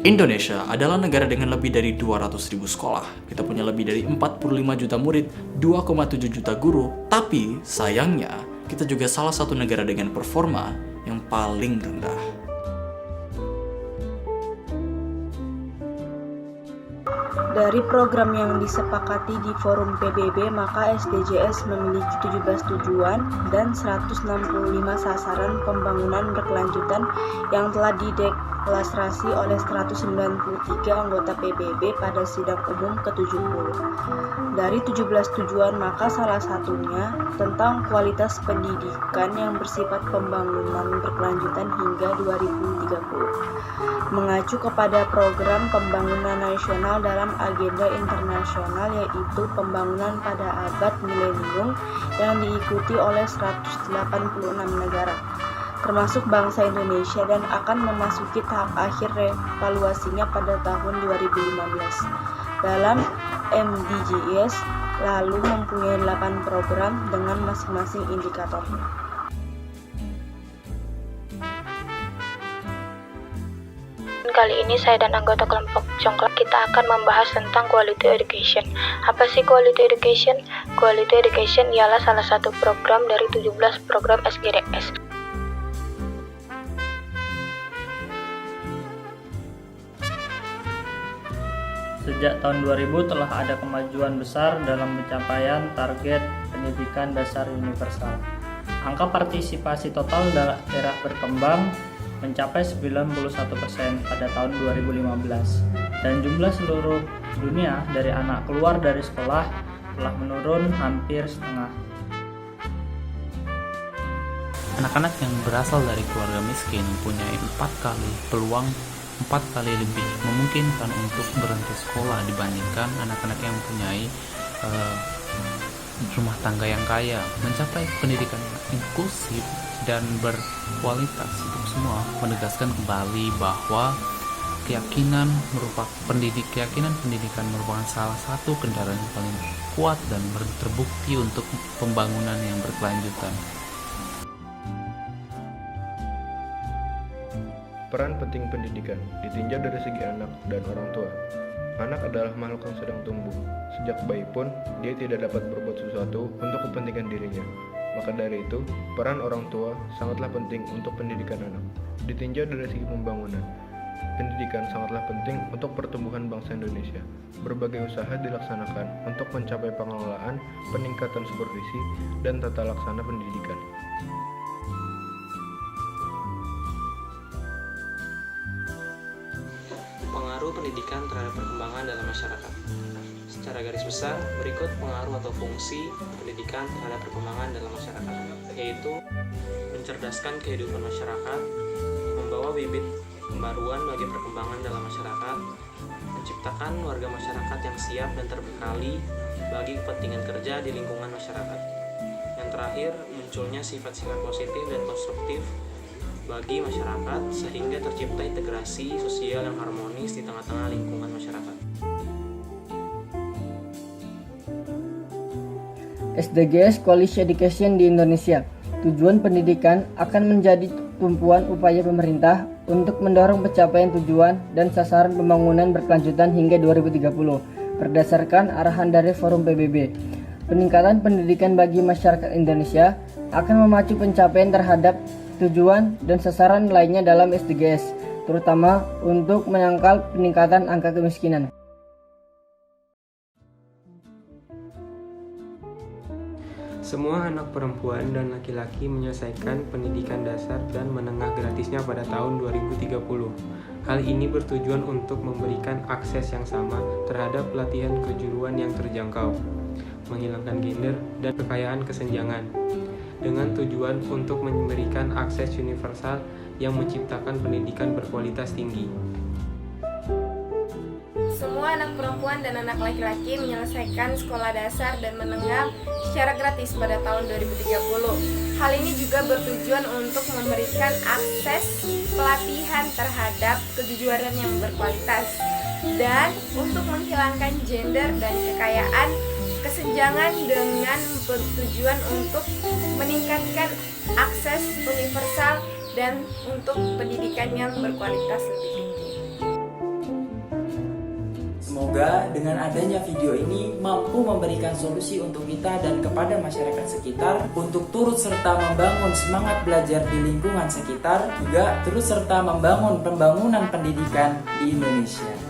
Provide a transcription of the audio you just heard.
Indonesia adalah negara dengan lebih dari 200.000 sekolah. Kita punya lebih dari 45 juta murid, 2,7 juta guru. Tapi sayangnya, kita juga salah satu negara dengan performa yang paling rendah. Dari program yang disepakati di Forum PBB, maka SDGs memiliki 17 tujuan dan 165 sasaran pembangunan berkelanjutan yang telah dideklarasi oleh 193 anggota PBB pada sidang umum ke-70. Dari 17 tujuan, maka salah satunya tentang kualitas pendidikan yang bersifat pembangunan berkelanjutan hingga 2030. Mengacu kepada program pembangunan nasional dalam agenda internasional, yaitu pembangunan pada abad milenium yang diikuti oleh 186 negara, termasuk bangsa Indonesia, dan akan memasuki tahap akhir evaluasinya pada tahun 2015. Dalam MDGs lalu mempunyai 8 program dengan masing-masing indikatornya. Kali ini saya dan anggota kelompok Congklak kita akan membahas tentang quality education. Apa sih quality education? Quality education ialah salah satu program dari 17 program SDGs. Sejak tahun 2000 telah ada kemajuan besar dalam pencapaian target pendidikan dasar universal. Angka partisipasi total daerah berkembang mencapai 91% pada tahun 2015, dan jumlah seluruh dunia dari anak keluar dari sekolah telah menurun hampir setengah. Anak-anak yang berasal dari keluarga miskin punya 4 kali lebih memungkinkan untuk berhenti sekolah dibandingkan anak-anak yang mempunyai rumah tangga yang kaya. Mencapai pendidikan inklusif dan berkualitas untuk semua menegaskan kembali bahwa keyakinan pendidikan merupakan salah satu kendaraan yang paling kuat dan terbukti untuk pembangunan yang berkelanjutan. Peran penting pendidikan ditinjau dari segi anak dan orang tua. Anak adalah makhluk yang sedang tumbuh. Sejak bayi pun, dia tidak dapat berbuat sesuatu untuk kepentingan dirinya. Maka dari itu, peran orang tua sangatlah penting untuk pendidikan anak. Ditinjau dari segi pembangunan, pendidikan sangatlah penting untuk pertumbuhan bangsa Indonesia. Berbagai usaha dilaksanakan untuk mencapai pengelolaan, peningkatan supervisi, dan tata laksana pendidikan. Pengaruh pendidikan terhadap perkembangan dalam masyarakat. Secara garis besar, berikut pengaruh atau fungsi pendidikan terhadap perkembangan dalam masyarakat, yaitu mencerdaskan kehidupan masyarakat, membawa bibit pembaruan bagi perkembangan dalam masyarakat, menciptakan warga masyarakat yang siap dan terbekali bagi kepentingan kerja di lingkungan masyarakat. Yang terakhir, munculnya sifat-sifat positif dan konstruktif bagi masyarakat sehingga tercipta integrasi sosial yang harmonis di tengah-tengah lingkungan masyarakat. SDGs Quality Education di Indonesia. Tujuan pendidikan akan menjadi tumpuan upaya pemerintah untuk mendorong pencapaian tujuan dan sasaran pembangunan berkelanjutan hingga 2030 berdasarkan arahan dari Forum PBB. Peningkatan pendidikan bagi masyarakat Indonesia akan memacu pencapaian terhadap tujuan dan sasaran lainnya dalam SDGs, terutama untuk menangkal peningkatan angka kemiskinan. Semua anak perempuan dan laki-laki menyelesaikan pendidikan dasar dan menengah gratisnya pada tahun 2030. Hal ini bertujuan untuk memberikan akses yang sama terhadap pelatihan kejuruan yang terjangkau, menghilangkan gender dan kekayaan kesenjangan, dengan tujuan untuk memberikan akses universal yang menciptakan pendidikan berkualitas tinggi. Semua anak perempuan dan anak laki-laki menyelesaikan sekolah dasar dan menengah secara gratis pada tahun 2030. Hal ini juga bertujuan untuk memberikan akses pelatihan terhadap kejujuran yang berkualitas dan untuk menghilangkan gender dan kekayaan kesenjangan dengan tujuan untuk meningkatkan akses universal dan untuk pendidikan yang berkualitas lebih tinggi. Semoga dengan adanya video ini mampu memberikan solusi untuk kita dan kepada masyarakat sekitar untuk turut serta membangun semangat belajar di lingkungan sekitar, juga turut serta membangun pembangunan pendidikan di Indonesia.